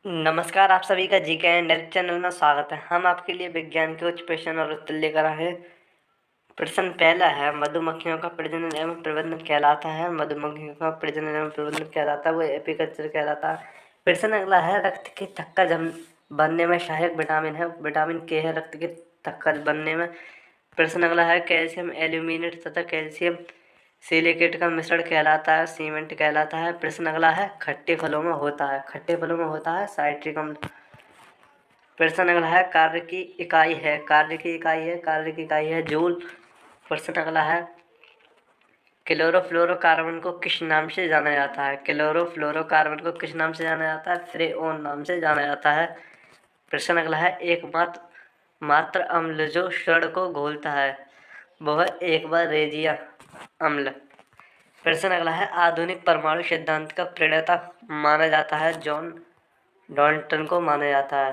नमस्कार, आप सभी का जीके एंड हेल्थ चैनल में स्वागत है। हम आपके लिए विज्ञान के कुछ प्रश्न और उत्तर लेकर आए हैं। प्रश्न पहला है, मधुमक्खियों का प्रजनन एवं प्रबंधन कहलाता है। मधुमक्खियों का प्रजनन एवं प्रबंधन कहलाता है वो एपीकल्चर कहलाता है। प्रश्न अगला है, रक्त के थक्का जम बनने में सहायक विटामिन है। विटामिन के है रक्त के थक्का बनने में। प्रश्न अगला है, कैल्शियम एल्यूमिनेट तथा कैल्शियम सिलिकेट का मिश्रण कहलाता है सीमेंट कहलाता है। प्रश्न अगला है, खट्टे फलों में होता है। खट्टे फलों में होता है साइट्रिक अम्ल। प्रश्न अगला है, कार्य की इकाई है जूल। प्रश्न अगला है, क्लोरोफ्लोरोकार्बन को किस नाम से जाना जाता है। क्लोरोफ्लोरोकार्बन को किस नाम से जाना जाता है? फ्रेओन नाम से जाना जाता है। प्रश्न अगला है, एकमात्र मात्र अम्ल जो क्षण को घोलता है वह एक बार रेजिया अम्ल। प्रश्न अगला है, आधुनिक परमाणु सिद्धांत का प्रणेता माना जाता है जॉन डॉल्टन को माना जाता है।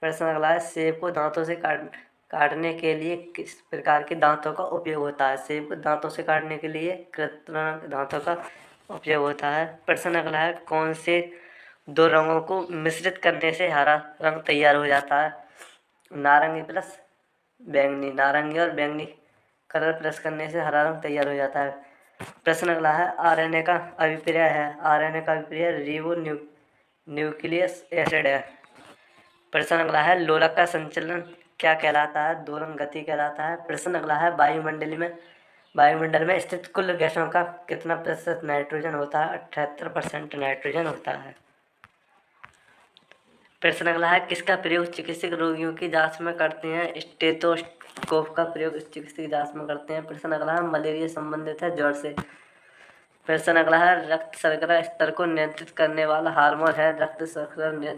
प्रश्न अगला है, सेब को दांतों से काटने के लिए किस प्रकार के दांतों का उपयोग होता है। सेब को दांतों से काटने के लिए कृत्रिम दांतों का उपयोग होता है। प्रश्न अगला है, कौन से दो रंगों को मिश्रित करने से हरा रंग तैयार हो जाता है। नारंगी प्लस बैंगनी, नारंगी और बैंगनी कलर प्लस करने से हरा रंग तैयार हो जाता है। प्रश्न अगला है, आरएनए का अभिप्राय है। आरएनए का अभिप्राय रिबो न्यूक्लियस एसिड है। प्रश्न अगला है, लोलक का संचलन क्या कहलाता है। दोलन गति कहलाता है। प्रश्न अगला है, वायुमंडल में स्थित कुल गैसों का कितना प्रतिशत नाइट्रोजन होता है। 78% नाइट्रोजन होता है। प्रश्न अगला है, किसका प्रयोग चिकित्सक रोगियों की जांच में करते हैं। स्टेथोस्कोप का प्रयोग चिकित्सक की जांच में करते हैं। प्रश्न अगला है, मलेरिया संबंधित है ज्वर से। प्रश्न अगला है, रक्त शर्करा स्तर को नियंत्रित करने वाला हार्मोन है। रक्त शर्करा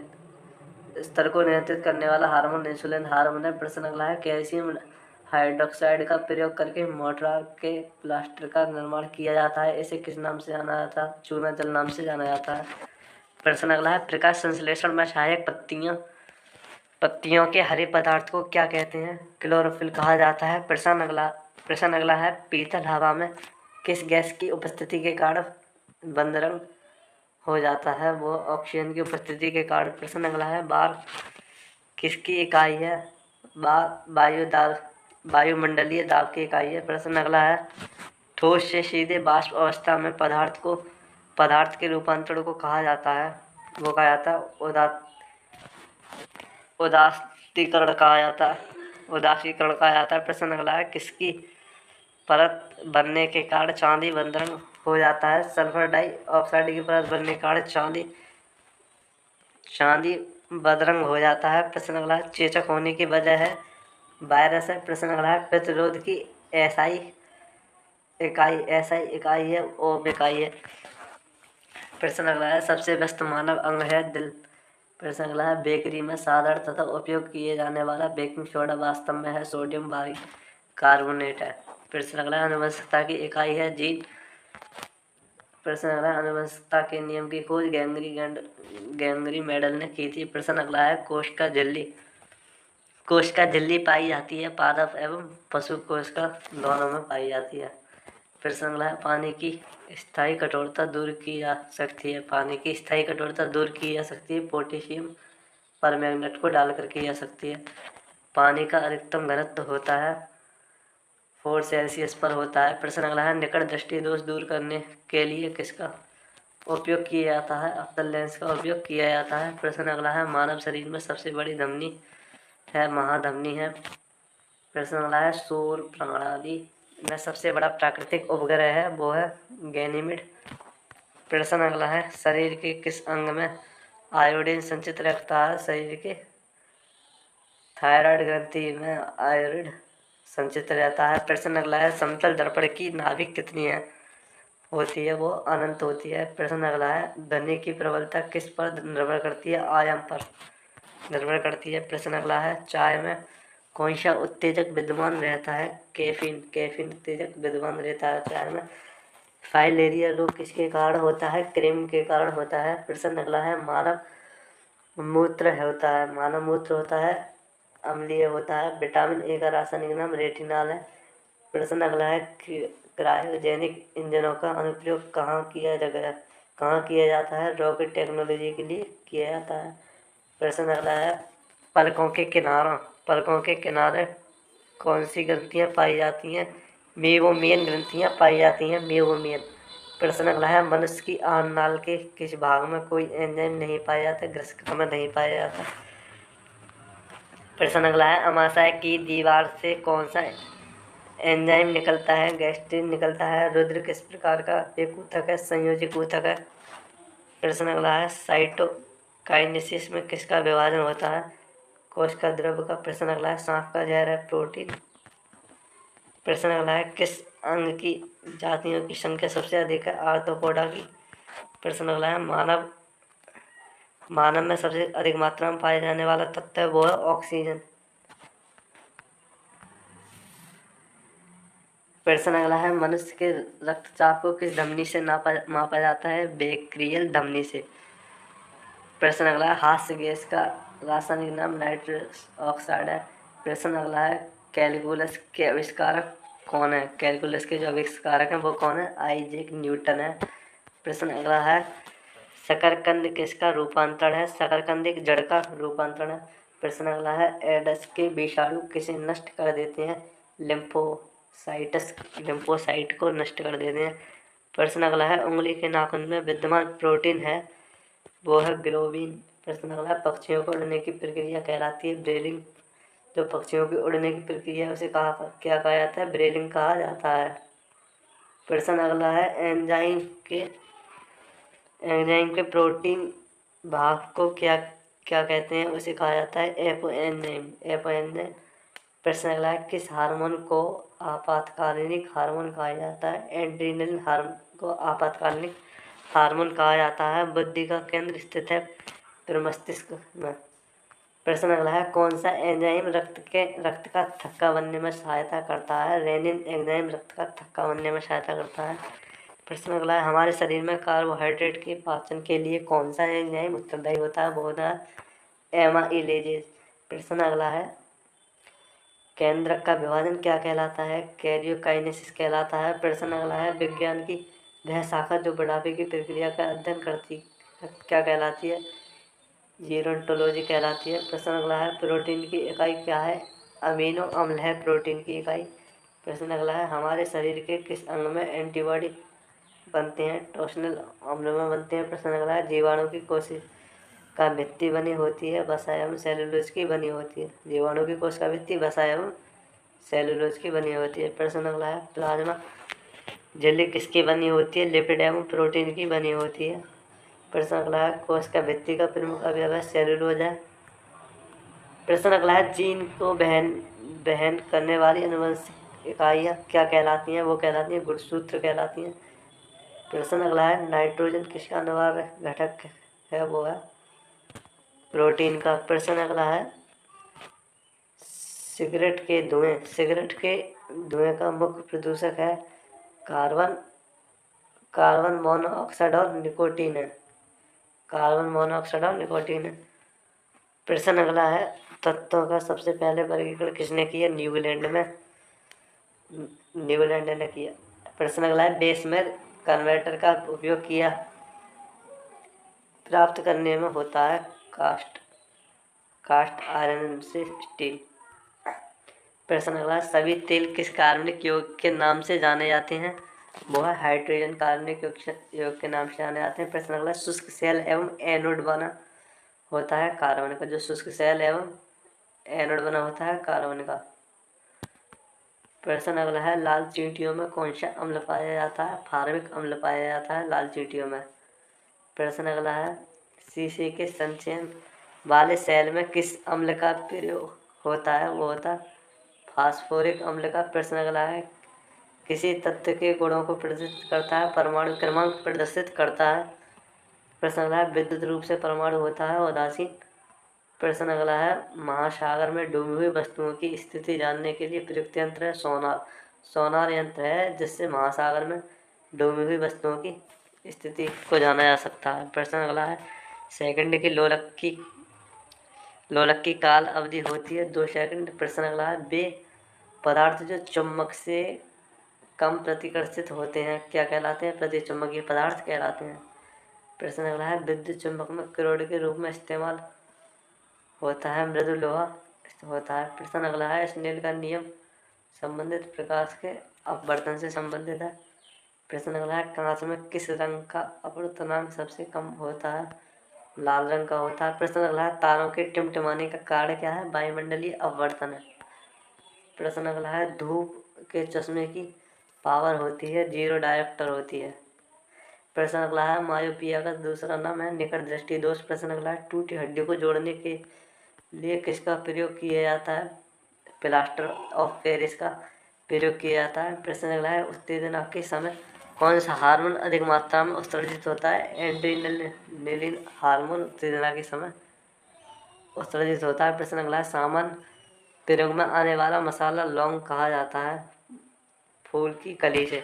स्तर को नियंत्रित करने वाला हार्मोन इंसुलिन हार्मोन है। प्रश्न अगला है, कैल्शियम हाइड्रोक्साइड का प्रयोग करके मोर्टार के प्लास्टर का निर्माण किया जाता है। इसे किस नाम से जाना जाता है। चूना जल नाम से जाना जाता है। प्रश्न अगला है, प्रकाश संश्लेषण में सहायक पत्तियों के हरे पदार्थ को क्या कहते हैं। क्लोरोफिल कहा जाता है। प्रश्न अगला है, पीतल हवा में किस गैस की उपस्थिति के कारण बंदरंग हो जाता है। वो ऑक्सीजन की उपस्थिति के कारण। प्रश्न अगला है, बार किसकी इकाई है। वायुमंडलीय दाब की इकाई है। प्रश्न अगला है, ठोस से सीधे वाष्प अवस्था में पदार्थ के रूपांतरण को कहा जाता है। वो कहा जाता है उदासीकरण कहा जाता है। उदासीकरण कहा जाता है। प्रश्न अगला है, किसकी परत बनने के कारण चांदी बंदरंग हो जाता है। सल्फर डाइऑक्साइड की परत बनने के कारण चांदी बदरंग हो जाता है। प्रश्न अगला है, चेचक होने की वजह है वायरस है। प्रश्न अगला है, प्रतिरोध की एसआई इकाई है ओम इकाई है। प्रश्न अगला है, सबसे व्यस्त मानव अंग है दिल। प्रश्न अगला है, बेकरी में साधारण तथा उपयोग किए जाने वाला बेकिंग सोडा वास्तव में है सोडियम बाइकार्बोनेट है। प्रश्न अगला है, आनुवंशिकता की इकाई है जीन। प्रश्न अगला है, आनुवंशिकता के नियम की खोज गैंगरी मेडल ने की थी। प्रश्न अगला है, कोश का झिल्ली पाई जाती है पादप एवं पशु कोश का दोनों में पाई जाती है। प्रश्न अगला है, पानी की स्थायी कठोरता दूर की जा सकती है। पानी की स्थायी कठोरता दूर की जा सकती है पोटेशियम परमैंगनेट को डालकर की जा सकती है। पानी का अधिकतम घनत्व होता है 4 सेल्सियस पर होता है। प्रश्न अगला है, निकट दृष्टि दोष दूर करने के लिए किसका उपयोग किया जाता है। अवतल लेंस का उपयोग किया जाता है। प्रश्न अगला है, मानव शरीर में सबसे बड़ी धमनी है महाधमनी है। प्रश्न अगला है, सौर प्रणाली में सबसे बड़ा प्राकृतिक उपग्रह है वो है गैनीमेड। प्रश्न अगला है, शरीर के किस अंग में आयोडीन संचित रहता है। शरीर के थायराइड ग्रंथि में आयोडीन संचित रहता है। प्रश्न अगला है, समतल दर्पण की नाभिक कितनी है होती है। वो अनंत होती है। प्रश्न अगला है, ध्वनि की प्रबलता किस पर निर्भर करती है। आयाम पर निर्भर करती है। प्रश्न अगला है, चाय में कौन सा उत्तेजक विद्यमान रहता है। कैफीन उत्तेजक विद्यमान रहता है चाय में। फाइलेरिया रोग किसके कारण होता है। क्रेम के कारण होता है। प्रश्न अगला है, मानव मूत्र होता है अम्लीय होता है। विटामिन ए का रासायनिक नाम रेटिनॉल है। प्रश्न अगला है, क्रायोजेनिक इंजनों का अनुप्रयोग कहाँ किया जाता है। रॉकेट टेक्नोलॉजी के लिए किया जाता है। प्रश्न अगला है पलकों के किनारे कौन सी ग्रंथियाँ पाई जाती हैं? मेवोमियन ग्रंथियाँ पाई जाती हैं, मेवोमियन। प्रश्न अगला है मनुष्य की अन्ननाल के किस भाग में कोई एंजाइम नहीं पाया जाता? ग्रसिका में नहीं पाया जाता। प्रश्न अगला है अमाशय की दीवार से कौन सा एंजाइम निकलता है? गैस्ट्रिन निकलता है। रुधिर किस प्रकार का एक ऊतक है? संयोजी ऊतक है। प्रश्न अगला है साइटोकाइनेसिस में किसका विभाजन होता है? कोशिका द्रव्य का। प्रश्न अगला है सांप का जहर है प्रोटीन। प्रश्न अगला है किस अंग की जातियों की संख्या सबसे अधिक है? आर्थ्रोपोडा की। प्रश्न अगला है मानव में सबसे अधिक मात्रा में पाया जाने वाला तत्व है वो है ऑक्सीजन। प्रश्न अगला है मनुष्य के रक्तचाप को किस धमनी से मापा जाता है? बेक्रियल धमनी से। प्रश्न अगला है हास्य गैस का रासायनिक नाम नाइट्रस ऑक्साइड है। प्रश्न अगला है कैलकुलस के आविष्कारक कौन है? कैलकुलस के जो आविष्कारक हैं वो कौन है? आइजैक न्यूटन है। प्रश्न अगला है शकरकंद किसका रूपांतरण है? शकरकंद एक जड़ का रूपांतरण है। प्रश्न अगला है एडस के विषाणु किसे नष्ट कर देते हैं? लिम्फोसाइट को नष्ट कर देते हैं। प्रश्न अगला है उंगली के नाखून में विद्यमान प्रोटीन है वो है ग्लोबिन। प्रश्न अगला है पक्षियों को उड़ने की प्रक्रिया कहलाती है ब्रेलिंग। जो पक्षियों की उड़ने की प्रक्रिया है उसे क्या कहा जाता है? ब्रेलिंग कहा जाता है। प्रश्न अगला है एंजाइम के प्रोटीन भाग को क्या क्या कहते हैं? उसे कहा जाता है एपोएंजाइम। प्रश्न अगला है किस हार्मोन को आपातकालिक हार्मोन कहा जाता है? एड्रिनल हार्मोन को आपातकालिक हार्मोन कहा जाता है। बुद्धि का केंद्र स्थित है मस्तिष्क में। प्रश्न अगला है कौन सा एंजाइम रक्त का थक्का बनने में सहायता करता है? रेनिन एंजाइम रक्त का थक्का बनने में सहायता करता है। प्रश्न अगला है हमारे शरीर में कार्बोहाइड्रेट के पाचन के लिए कौन सा एंजाइम उत्तरदायी होता है? वो होता है एमाइलेजेज। प्रश्न अगला है केंद्रक का विभाजन क्या कहलाता है? कैरियोकाइनेसिस कहलाता है। प्रश्न अगला है विज्ञान की वह शाखा जो बुढ़ापे की प्रक्रिया का अध्ययन करती क्या कहलाती है? जीरोंटोलॉजी कहलाती है। प्रश्न अगला है प्रोटीन की इकाई क्या है? अमीनो अम्ल है प्रोटीन की इकाई। प्रश्न अगला है हमारे शरीर के किस अंग में एंटीबॉडी बनते हैं? टॉर्सनल अम्ल में बनते हैं। प्रश्न अगला है जीवाणु की कोशिका भित्ति बनी होती है वसा एवं सेलुलोज की बनी होती है। जीवाणु की कोशिका भित्ति वसा एवं सेलुलोज की बनी होती है। प्रश्न अगला है प्लाज्मा झिल्ली किसकी बनी होती है? लिपिड एवं प्रोटीन की बनी होती है। प्रश्न अगला है कोशिका भित्ति का प्रमुख अवयव है सेलुलोज है। प्रश्न अगला है जीन को बहन करने वाली आनुवंशिक इकाइयाँ क्या कहलाती हैं? वो कहलाती हैं गुणसूत्र कहलाती हैं। प्रश्न अगला है नाइट्रोजन किसका अनिवार्य घटक है? वो है प्रोटीन का। प्रश्न अगला है सिगरेट के धुएं का मुख्य प्रदूषक है कार्बन मोनोऑक्साइड और निकोटीन है। कार्बन मोनोऑक्साइड और निकोटीन है। प्रश्न अगला है तत्वों का सबसे पहले वर्गीकरण किसने किया? न्यूजीलैंड ने किया। प्रश्न अगला है बेसमेल कन्वर्टर का उपयोग किया प्राप्त करने में होता है कास्ट आयरन से स्टील। प्रश्न अगला है सभी तेल किस कार्बनिक यौगिक के नाम से जाने जाते हैं? वो है हाइड्रोजन कार्बनिक यौगिक के नाम से जाने जाते हैं। प्रश्न अगला शुष्क सेल एवं एनोड बना होता है कार्बन का। जो शुष्क सेल एवं एनोड बना होता है कार्बन का। प्रश्न अगला है लाल चींटियों में कौन सा अम्ल पाया जाता है? फार्मिक अम्ल पाया जाता है लाल चींटियों में। प्रश्न अगला है शीशे के संचयन वाले सेल में किस अम्ल का प्रयोग होता है? वो होता है फास्फोरिक अम्ल का। प्रश्न अगला है किसी तत्व के गुणों को प्रदर्शित करता है? परमाणु क्रमांक प्रदर्शित करता है। प्रश्न अगला है विद्युत रूप से परमाणु होता है उदासीन। प्रश्न अगला है महासागर में डूबी हुई वस्तुओं की स्थिति जानने के लिए प्रयुक्त यंत्र है सोनार यंत्र है जिससे महासागर में डूबी हुई वस्तुओं की स्थिति को जाना जा सकता है। प्रश्न अगला है सेकंड की लोलक की काल अवधि होती है 2 सेकंड। प्रश्न अगला है वे पदार्थ जो चुंबक से कम प्रतिकर्षित होते हैं क्या कहलाते हैं? प्रतिचुंबकीय पदार्थ कहलाते हैं। प्रश्न अगला है विद्युत चुंबक में क्रोड के रूप में इस्तेमाल होता है मृदु लोहा होता है। प्रश्न अगला है, स्नेल का नियम संबंधित प्रकाश के अपवर्तन से संबंधित है। प्रश्न अगला है, कांच में किस रंग का अपवर्तनांक सबसे कम होता है? लाल रंग का होता है। प्रश्न अगला है, तारों के टिमटिमाने का कारण क्या है? वायुमंडलीय अपवर्तन है। प्रश्न अगला है, धूप के चश्मे की पावर होती है 0 डायोप्टर होती है। प्रश्न अगला है, मायोपिया का दूसरा नाम है निकट दृष्टि दोष। प्रश्न अगला है, टूटी हड्डी को जोड़ने के लिए किसका प्रयोग किया जाता है? प्लास्टर ऑफ पेरिस का प्रयोग किया जाता है। प्रश्न अगला है, उत्तेजना के समय कौन सा हार्मोन अधिक मात्रा में उत्सर्जित होता है? एड्रेनलिन हार्मोन उत्तेजना के समय उत्सर्जित होता है। प्रश्न अगला है, सामान्य प्रयोग में आने वाला मसाला लौंग कहा जाता है फूल की कली से।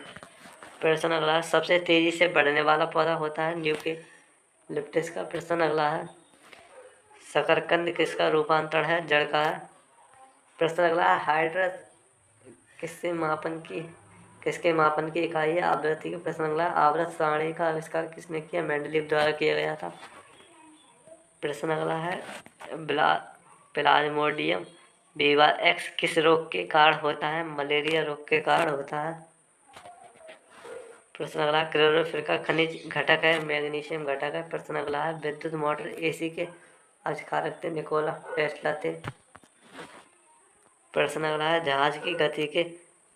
प्रश्न अगला है, सबसे तेजी से बढ़ने वाला पौधा होता है यूकेलिप्टस का। प्रश्न अगला है, शकरकंद किसका रूपांतरण है? जड़ का है। प्रश्न अगला है, हाइड्रस किसके मापन की इकाई है? आवृत्ति की। प्रश्न अगला है, आवर्त सारणी का आविष्कार किसने किया? मेंडलीव द्वारा किया गया था। प्रश्न अगला है, प्लाज्मोडियम विवार एक्स किस रोग के कारण होता है? मलेरिया रोग के कारण होता है। प्रश्न अगला है, क्लोरोफिल का खनिज घटक है मैग्नीशियम घटक है। प्रश्न अगला है, विद्युत मोटर एसी के आविष्कारक थे निकोला टेस्ला थे। प्रश्न अगला है, जहाज की गति के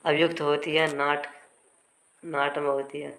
अभियुक्त होती है नाट में होती है।